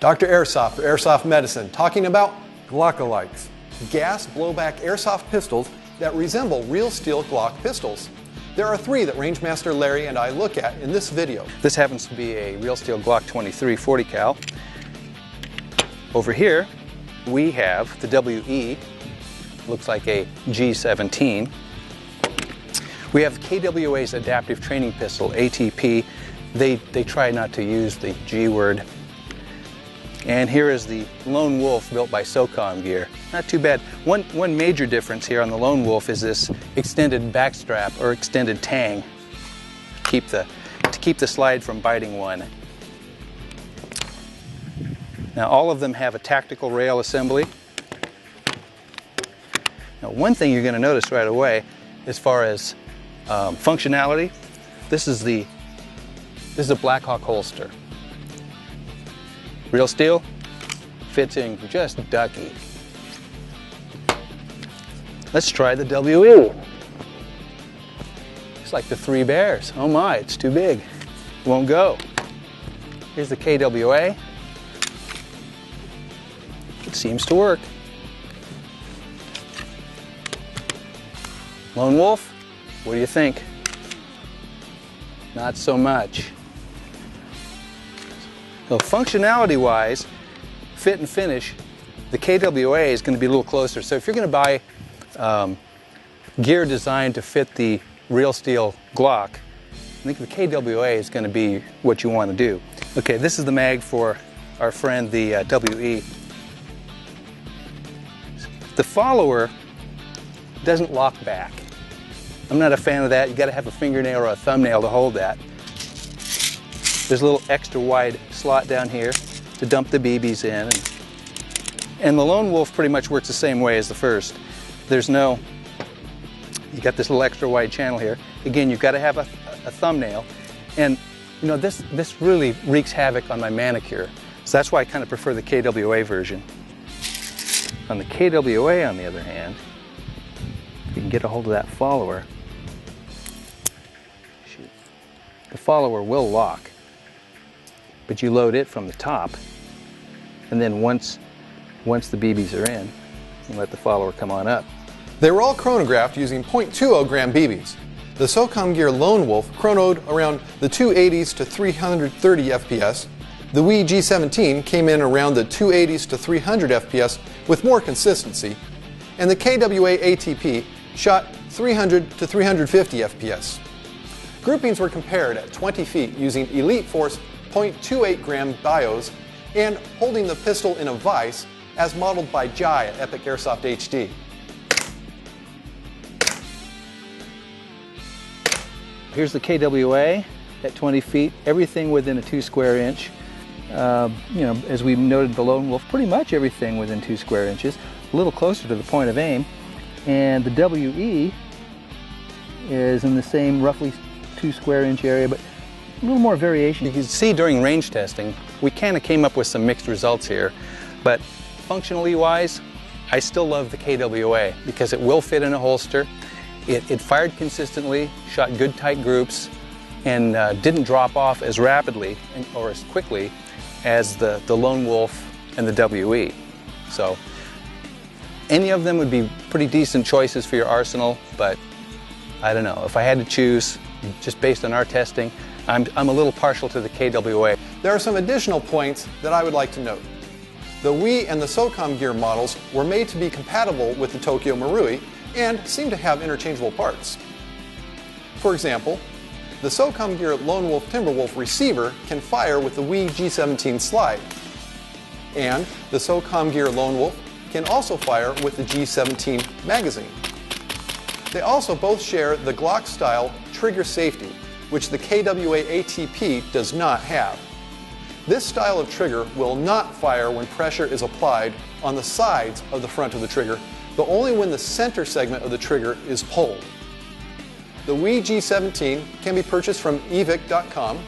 Dr. Airsoft for Airsoft Medicine, talking about Glockalikes, gas blowback airsoft pistols that resemble real steel Glock pistols. There are three that Rangemaster Larry and I look at in this video. This happens to be a real steel Glock 23 40 cal. Over here we have the WE, looks like a G17. We have KWA's adaptive training pistol, ATP. They try not to use the G word. And here is the Lone Wolf built by Socom Gear. Not too bad. One major difference here on the Lone Wolf is this extended backstrap or extended tang to keep the slide from biting one. Now all of them have a tactical rail assembly. Now one thing you're going to notice right away as far as functionality, this is a Blackhawk holster. Real steel, fits in just ducky. Let's try the WE. It's like the Three Bears. Oh my, it's too big. Won't go. Here's the KWA. It seems to work. Lone Wolf, what do you think? Not so much. So functionality-wise, fit and finish, the KWA is going to be a little closer. So if you're going to buy gear designed to fit the real steel Glock, I think the KWA is going to be what you want to do. Okay, this is the mag for our friend the WE. The follower doesn't lock back. I'm not a fan of that. You got to have a fingernail or a thumbnail to hold that. There's a little extra wide slot down here to dump the BBs in. And the Lone Wolf pretty much works the same way as the first. You got this little extra wide channel here. Again, you've got to have a thumbnail. And you know, this really wreaks havoc on my manicure. So that's why I kind of prefer the KWA version. On the KWA, on the other hand, if you can get a hold of that follower, the follower will lock. But you load it from the top, and then once the BBs are in, you let the follower come on up. They were all chronographed using .20 gram BBs. The Socom Gear LoneWolf chronoed around the 280s to 330 FPS. The WE G17 came in around the 280s to 300 FPS with more consistency, and the KWA ATP shot 300 to 350 FPS. Groupings were compared at 20 feet using Elite Force .28 gram bios and holding the pistol in a vise as modeled by Jai at Epic Airsoft HD. Here's the KWA at 20 feet, everything within a 2 square inch. You know, as we noted the Lone Wolf, pretty much everything within 2 square inches, a little closer to the point of aim. And the WE is in the same roughly 2 square inch area, but a little more variation. You can see during range testing, we kind of came up with some mixed results here, but functionally wise, I still love the KWA because it will fit in a holster. It fired consistently, shot good tight groups, and didn't drop off as rapidly or as quickly as the Lone Wolf and the WE. So any of them would be pretty decent choices for your arsenal, but I don't know. If I had to choose, just based on our testing, I'm a little partial to the KWA. There are some additional points that I would like to note. The WE and the Socom Gear models were made to be compatible with the Tokyo Marui and seem to have interchangeable parts. For example, the Socom Gear LoneWolf Timberwolf receiver can fire with the WE G17 slide, and the Socom Gear LoneWolf can also fire with the G17 magazine. They also both share the Glock style trigger safety, which the KWA ATP does not have. This style of trigger will not fire when pressure is applied on the sides of the front of the trigger, but only when the center segment of the trigger is pulled. The WE G17 can be purchased from evic.com.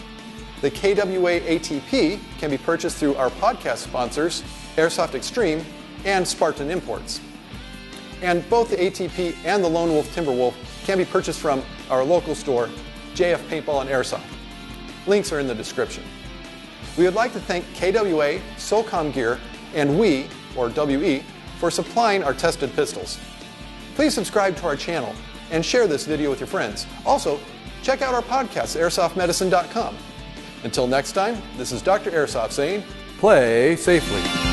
The KWA ATP can be purchased through our podcast sponsors, Airsoft Extreme and Spartan Imports. And both the ATP and the LoneWolf Timberwolf can be purchased from our local store, JF Paintball and Airsoft. Links are in the description. We would like to thank KWA, Socom Gear, and WE, or WE, for supplying our tested pistols. Please subscribe to our channel and share this video with your friends. Also, check out our podcast at airsoftmedicine.com. Until next time, this is Dr. Airsoft saying, play safely.